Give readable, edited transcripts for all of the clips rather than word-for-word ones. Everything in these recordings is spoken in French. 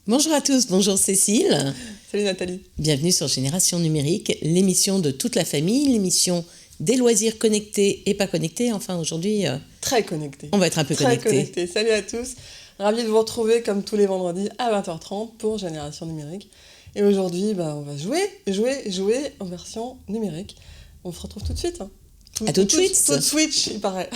Bonjour à tous, bonjour Cécile. Salut Nathalie. Bienvenue sur Génération Numérique, l'émission de toute la famille, l'émission des loisirs connectés et pas connectés. Enfin aujourd'hui, Très connecté. on va être un peu Très connectés. connecté. Salut à tous. Ravi de vous retrouver comme tous les vendredis à 20h30 pour Génération Numérique. Et aujourd'hui, on va jouer en version numérique. On se retrouve tout de suite. À tout de suite. Tout de switch, il paraît.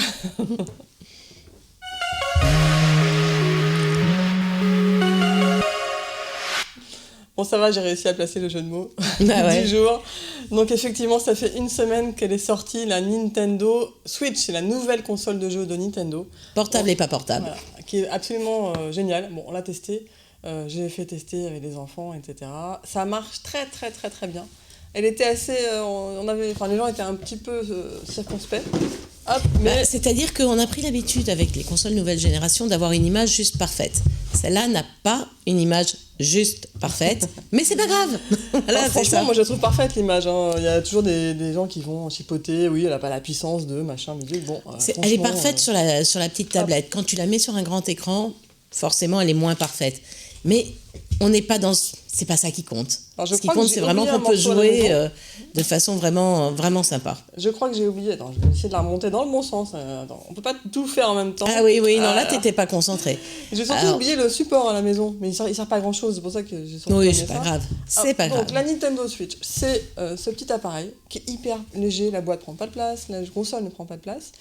Bon, ça va, j'ai réussi à placer le jeu de mots ouais. du jour. Donc effectivement, ça fait une semaine qu'elle est sortie, la Nintendo Switch. C'est la nouvelle console de jeu de Nintendo. Portable et pas portable. Voilà, qui est absolument géniale. Bon, on l'a testé. J'ai fait tester avec les enfants, etc. Ça marche très, très, très, très bien. Elle était assez... les gens étaient un petit peu circonspects. Hop, mais... C'est-à-dire qu'on a pris l'habitude avec les consoles nouvelle génération d'avoir une image juste parfaite. Celle-là n'a pas une image juste parfaite, mais c'est pas grave. Voilà, franchement, moi je la trouve parfaite l'image. Il y a toujours des gens qui vont chipoter. Oui, elle n'a pas la puissance de machin, bidule. Bon, elle est parfaite sur la petite tablette. Quand tu la mets sur un grand écran, forcément elle est moins parfaite. Mais on n'est pas dans... C'est pas ça qui compte. Ce qui compte, c'est vraiment qu'on peut jouer de façon vraiment, vraiment sympa. Je crois que j'ai oublié. Attends, je vais essayer de la remonter dans le bon sens. Attends, on peut pas tout faire en même temps. Ah oui, non, là, t'étais pas concentré. J'ai surtout oublié le support à la maison, mais il sert pas à grand chose. C'est pour ça que j'ai surtout oublié ça. Oui, c'est pas grave. C'est pas grave. Donc, la Nintendo Switch, c'est ce petit appareil qui est hyper léger. La boîte prend pas de place, la console ne prend pas de place.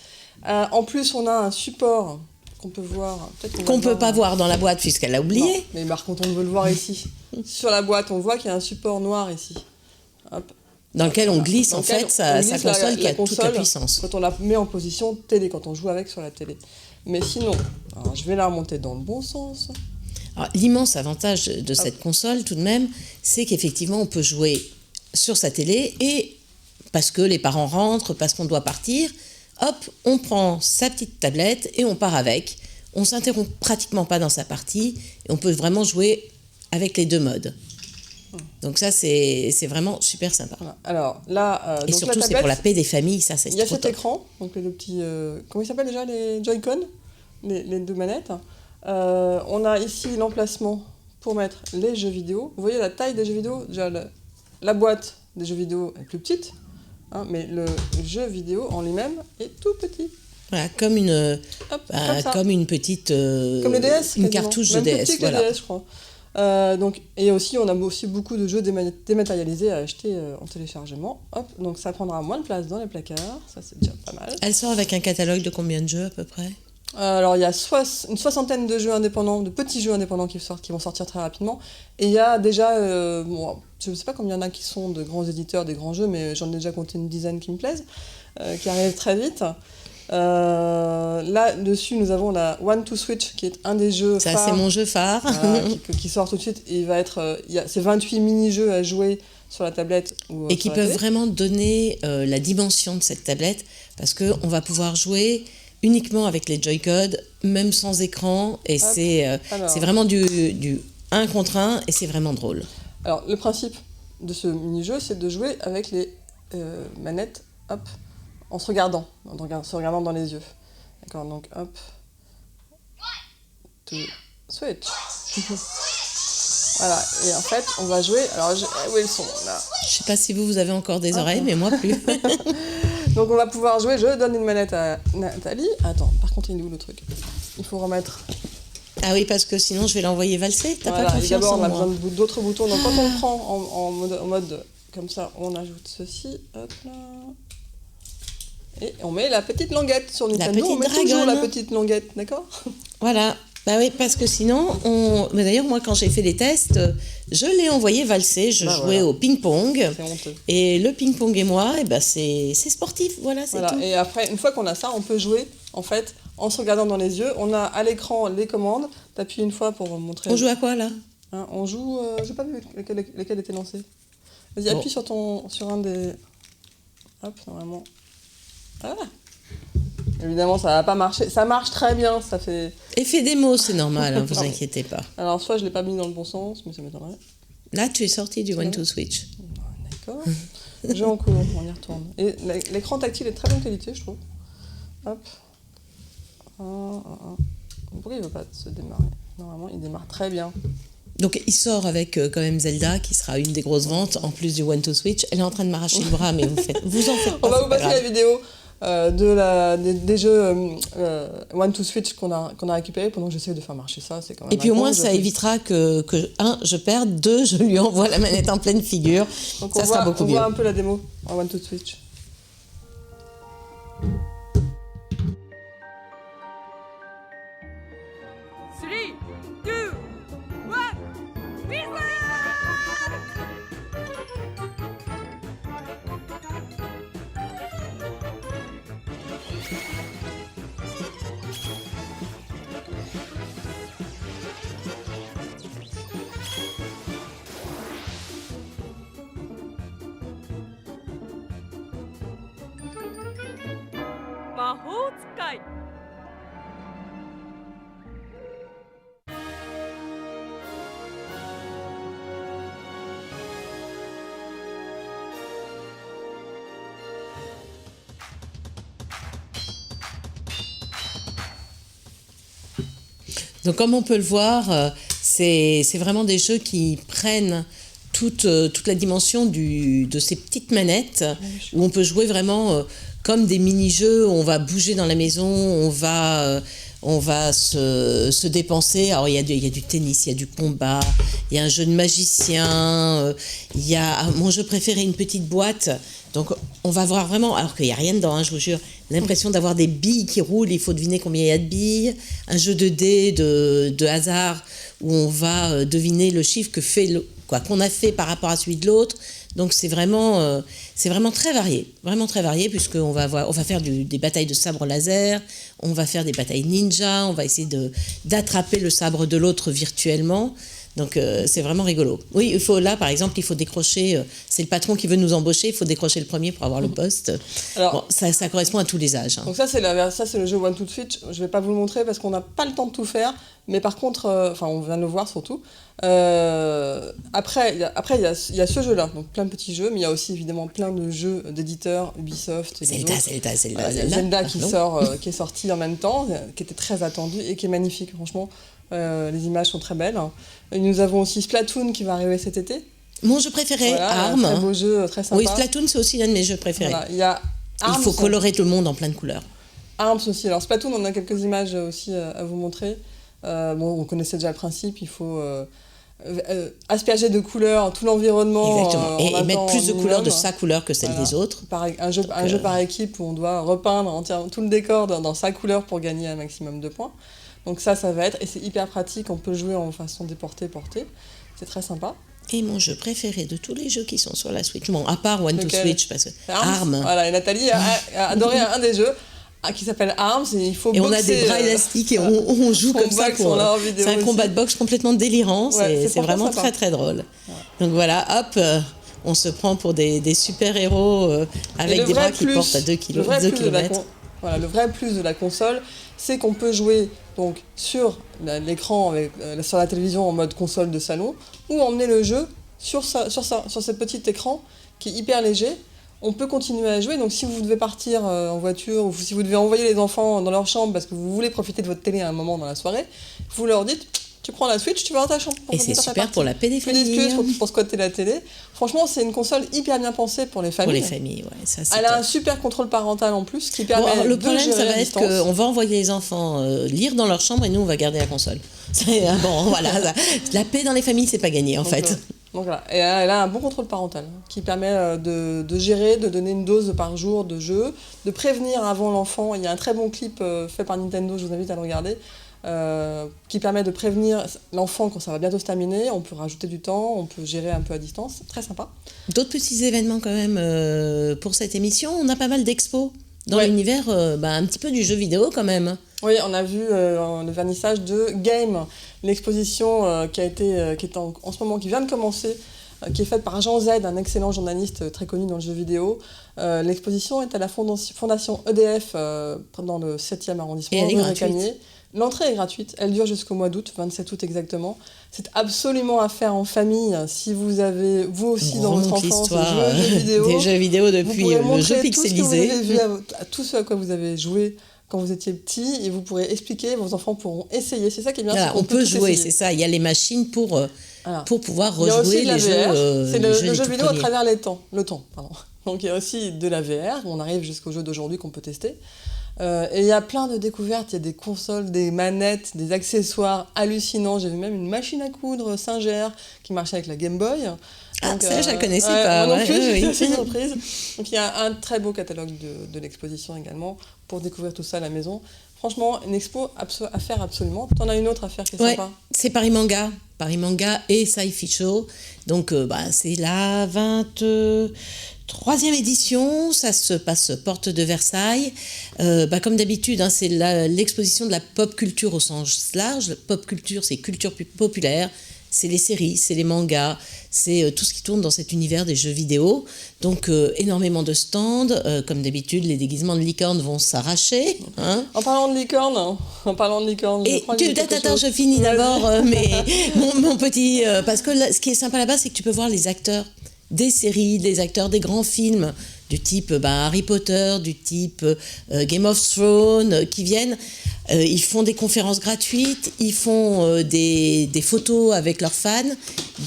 En plus, on a un support qu'on peut voir... Qu'on peut pas voir dans la boîte puisqu'elle l'a oublié. Non, mais par contre, on veut le voir ici. Sur la boîte, on voit qu'il y a un support noir ici. Hop. Dans lequel on glisse en fait sa console qui a toute la puissance. Quand on la met en position télé, quand on joue avec sur la télé. Mais sinon, alors, je vais la remonter dans le bon sens. Alors, l'immense avantage de cette console tout de même, c'est qu'effectivement on peut jouer sur sa télé et parce que les parents rentrent, parce qu'on doit partir, hop, on prend sa petite tablette et on part avec. On s'interrompt pratiquement pas dans sa partie et on peut vraiment jouer avec les deux modes. Donc ça, c'est vraiment super sympa. Voilà. Alors là, et donc surtout, la tablette, c'est pour la paix des familles, ça c'est trop top. Il y a cet écran, donc le petit... comment il s'appelle déjà, les Joy-Con, les deux manettes. On a ici l'emplacement pour mettre les jeux vidéo. Vous voyez la taille des jeux vidéo. Déjà, la boîte des jeux vidéo est plus petite, mais le jeu vidéo en lui-même est tout petit. Voilà, comme une petite... comme les DS, une cartouche de DS. Voilà. DS, je crois. Et aussi, on a aussi beaucoup de jeux dématérialisés à acheter en téléchargement. Hop, donc ça prendra moins de place dans les placards, ça c'est déjà pas mal. Elle sort avec un catalogue de combien de jeux à peu près ? Alors il y a une soixantaine de jeux indépendants, de petits jeux indépendants qui vont sortir très rapidement. Et il y a déjà, je ne sais pas combien il y en a qui sont de grands éditeurs, des grands jeux, mais j'en ai déjà compté une dizaine qui me plaisent, qui arrivent très vite. Là dessus nous avons la One to Switch qui est un des jeux phares. Ça c'est mon jeu phare qui sort tout de suite et il va être c'est 28 mini-jeux à jouer sur la tablette ou et qui peuvent vraiment donner la dimension de cette tablette parce qu'on va pouvoir jouer uniquement avec les Joy-Con même sans écran et c'est vraiment du 1 contre 1 et c'est vraiment drôle. Alors le principe de ce mini-jeu c'est de jouer avec les manettes en se regardant dans les yeux. D'accord, donc hop. To switch. Voilà, et en fait, on va jouer. Alors, où est le son là ? Je sais pas si vous avez encore des oreilles, mais moi plus. Donc, on va pouvoir jouer. Je donne une manette à Nathalie. Attends, par contre, il est où le truc ? Il faut remettre. Ah oui, parce que sinon, je vais l'envoyer valser. T'as pas confiance d'abord, en moi. on a besoin d'autres boutons. Donc, quand on le prend en mode comme ça, on ajoute ceci. Hop là. Et on met la petite languette sur Nintendo. On met toujours la petite languette, d'accord ? Voilà. Bah oui, parce que sinon, Mais d'ailleurs, moi, quand j'ai fait les tests, je l'ai envoyé valser. Je jouais au ping-pong. C'est honteux. Et le ping-pong et moi, c'est sportif. Voilà, c'est tout. Et après, une fois qu'on a ça, on peut jouer, en fait, en se regardant dans les yeux. On a à l'écran les commandes. T'appuies une fois pour montrer... On joue à quoi, là ? On joue... j'ai pas vu lequel était lancé. Vas-y, appuie sur un des... Hop, normalement... Ah. Évidemment, ça va pas marcher. Ça marche très bien, ça fait... Effet démo, c'est normal, vous inquiétez pas. Alors, soit je l'ai pas mis dans le bon sens, mais ça m'étonnerait. Là, tu es sorti du One to Switch. D'accord. Jeu en cours, on y retourne. Et l'écran tactile est de très bonne qualité, je trouve. Hop. Pourquoi il veut pas se démarrer ? Normalement, il démarre très bien. Donc il sort avec quand même Zelda, qui sera une des grosses ventes, en plus du One to Switch. Elle est en train de m'arracher le bras, mais vous en faites pas. On va vous passer la vidéo des jeux One to Switch qu'on a récupérés pendant que j'essaie de faire marcher ça. C'est quand même et puis au moins ça évitera que je perde, 2, je lui envoie la manette en pleine figure. Donc ça sera beaucoup mieux. On voit un peu la démo en One to Switch. Donc comme on peut le voir, c'est vraiment des jeux qui prennent toute la dimension de ces petites manettes où on peut jouer vraiment comme des mini-jeux, où on va bouger dans la maison, on va se dépenser. Alors il y a du tennis, il y a du combat, il y a un jeu de magicien, il y a mon jeu préféré, une petite boîte. Donc on va voir vraiment, alors qu'il n'y a rien dedans, hein, je vous jure, l'impression d'avoir des billes qui roulent, il faut deviner combien il y a de billes, un jeu de dés de hasard où on va deviner le chiffre qu'on a fait par rapport à celui de l'autre. Donc c'est vraiment très varié, puisqu'on va faire des batailles de sabre laser, on va faire des batailles ninja, on va essayer d'attraper le sabre de l'autre virtuellement. Donc c'est vraiment rigolo. Oui, par exemple, il faut décrocher, c'est le patron qui veut nous embaucher, il faut décrocher le premier pour avoir le poste. Alors, bon, ça correspond à tous les âges. Hein. Donc ça c'est le jeu One to Switch, je ne vais pas vous le montrer parce qu'on n'a pas le temps de tout faire, mais par contre, on vient de le voir surtout. Après, il y a ce jeu-là, donc plein de petits jeux, mais il y a aussi évidemment plein de jeux d'éditeurs, Ubisoft, Zelda qui est sorti en même temps, qui était très attendu et qui est magnifique, franchement. Les images sont très belles. Et nous avons aussi Splatoon qui va arriver cet été. Mon jeu préféré, Arms. Un très beau jeu, très sympa. Oui, Splatoon, c'est aussi l'un de mes jeux préférés. Voilà, il y a Arms, il faut colorer tout le monde en plein de couleurs. Arms aussi. Alors Splatoon, on a quelques images aussi à vous montrer. On connaissait déjà le principe, il faut asperger de couleurs tout l'environnement. Exactement. Et mettre plus de couleurs de sa couleur que celle des autres. Un jeu par équipe où on doit repeindre tout le décor dans sa couleur pour gagner un maximum de points. Donc ça va être, et c'est hyper pratique, on peut jouer en façon déportée-portée, c'est très sympa. Et mon jeu préféré de tous les jeux qui sont sur la Switch, bon, à part One to Switch, parce que Arms. Voilà, et Nathalie a adoré un des jeux qui s'appelle Arms, et il faut boxer. Et on a des bras élastiques et on joue comme ça. C'est un combat de boxe complètement délirant, c'est vraiment très très drôle. Ouais. Donc voilà, hop, on se prend pour des super-héros avec des bras qui portent à 2 km. Voilà, le vrai plus de la console, c'est qu'on peut jouer donc sur l'écran sur la télévision en mode console de salon, ou emmener le jeu sur ce petit écran qui est hyper léger. On peut continuer à jouer, donc si vous devez partir en voiture, ou si vous devez envoyer les enfants dans leur chambre parce que vous voulez profiter de votre télé à un moment dans la soirée, vous leur dites, tu prends la Switch, tu vas dans ta chambre. Et c'est super pour la pédophilie. Pour squatter la télé. Franchement, c'est une console hyper bien pensée pour les familles. Pour les familles, ouais. Ça, elle a un super contrôle parental en plus qui permet de gérer à distance. Le problème, ça va être qu'on va envoyer les enfants lire dans leur chambre et nous, on va garder la console. Voilà. La paix dans les familles, c'est pas gagné, en fait. Donc voilà. Et elle a un bon contrôle parental qui permet de gérer, de donner une dose par jour de jeu, de prévenir avant l'enfant. Il y a un très bon clip fait par Nintendo, je vous invite à le regarder. Qui permet de prévenir l'enfant quand ça va bientôt se terminer. On peut rajouter du temps, on peut gérer un peu à distance, c'est très sympa. D'autres petits événements quand même pour cette émission, on a pas mal d'expos dans l'univers un petit peu du jeu vidéo quand même. Oui, on a vu le vernissage de Game, l'exposition qui est en ce moment, qui vient de commencer, qui est faite par Jean Z, un excellent journaliste très connu dans le jeu vidéo. L'exposition est à la fondation EDF dans le 7e arrondissement, rue Récamier. L'entrée est gratuite, elle dure jusqu'au mois d'août, 27 août exactement. C'est absolument à faire en famille. Si vous avez, vous aussi, dans votre enfance, des jeux vidéo depuis le jeu pixelisé. Tout ce à quoi vous avez joué quand vous étiez petit et vous pourrez expliquer, vos enfants pourront essayer. C'est ça qui est bien. Voilà, on peut jouer, c'est ça. Il y a les machines pour pouvoir rejouer les jeux. C'est le jeu vidéo à travers le temps. Pardon. Donc il y a aussi de la VR. On arrive jusqu'au jeu d'aujourd'hui qu'on peut tester. Et il y a plein de découvertes. Il y a des consoles, des manettes, des accessoires hallucinants. J'ai vu même une machine à coudre Singer qui marchait avec la Game Boy. Donc, ça, je la connaissais pas. Moi non plus, j'étais assez surprise. Donc il y a un très beau catalogue de l'exposition également pour découvrir tout ça à la maison. Franchement, une expo à faire absolument. T'en as une autre à faire qui est sympa. C'est Paris Manga et Sci-Fi Show. Donc c'est la 23e édition, ça se passe porte de Versailles. Comme d'habitude, c'est l'exposition de la pop culture au sens large. La pop culture, c'est culture populaire. C'est les séries, c'est les mangas, c'est tout ce qui tourne dans cet univers des jeux vidéo. Donc, énormément de stands. Comme d'habitude, les déguisements de licorne vont s'arracher. Hein. En parlant de licorne, attends, je finis d'abord mon petit... parce que là, ce qui est sympa là-bas, c'est que tu peux voir les acteurs des séries, des acteurs des grands films, du type Harry Potter, du type Game of Thrones, qui viennent. Ils font des conférences gratuites, ils font des photos avec leurs fans,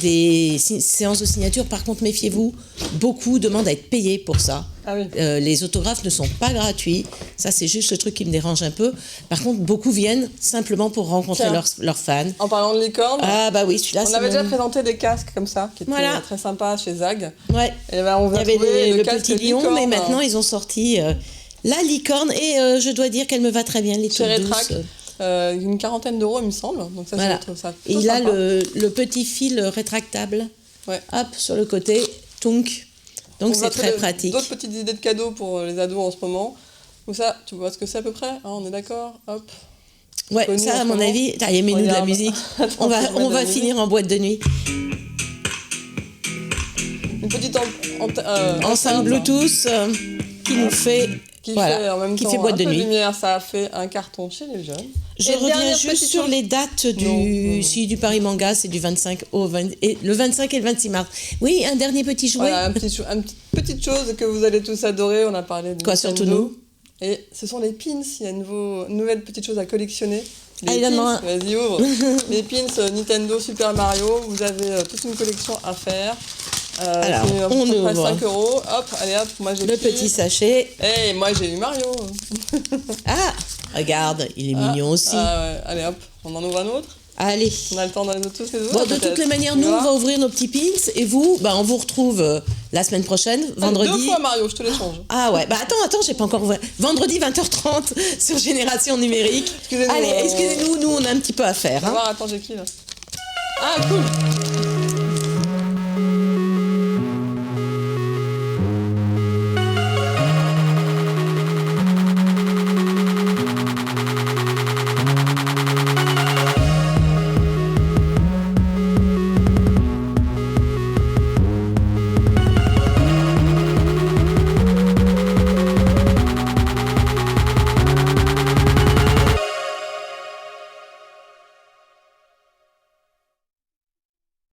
des séances de signature. Par contre, méfiez-vous, beaucoup demandent à être payés pour ça. Ah oui. Les autographes ne sont pas gratuits. Ça, c'est juste le truc qui me dérange un peu. Par contre, beaucoup viennent simplement pour rencontrer leurs fans. En parlant de licorne, oui, celui-là, on avait déjà présenté des casques comme ça, qui étaient très sympas chez Zag. Ouais. Et on va il y avait le petit lion, licorne, mais maintenant, ils ont sorti la licorne. Et je dois dire qu'elle me va très bien, les toutes douces. Une 40aine d'euros, il me semble. Donc ça, ça et il a le petit fil rétractable. Ouais. Hop, sur le côté, tunk. Donc c'est très pratique. D'autres petites idées de cadeaux pour les ados en ce moment. Donc ça, tu vois ce que c'est à peu près, on est d'accord. Hop. Ouais, ça à mon avis, aimez-nous de la musique. on va finir en boîte de nuit. Une petite enceinte Bluetooth qui nous fait... Qui fait en même temps fait boîte de nuit. Lumière, ça a fait un carton chez les jeunes. Je reviens juste sur les dates du Paris Manga, c'est du 25 au 20, et le 25 et le 26 mars. Oui, un dernier petit jouet. Voilà, une petite chose que vous allez tous adorer, on a parlé de quoi, surtout nous. Et ce sont les pins, il y a une nouvelle petite chose à collectionner. Les pins, vas-y ouvre. Les pins Nintendo Super Mario, vous avez toute une collection à faire. Alors, on ouvre 5 €. Hop, allez hop, moi j'ai le petit sachet. Hey, moi j'ai eu Mario. Regarde, il est mignon aussi. Ouais. Allez hop, on en ouvre un autre. Allez. On a le temps d'en tous les autres. Bon, de toutes les manières, nous, on va ouvrir nos petits pins et vous, on vous retrouve la semaine prochaine, vendredi. 2 fois Mario, je te les change. Ah ouais, attends, j'ai pas encore ouvert. Vendredi 20h30 sur Génération Numérique. Allez, excusez-nous, nous on a un petit peu à faire. On va voir, attends, j'ai qui là? Ah, cool.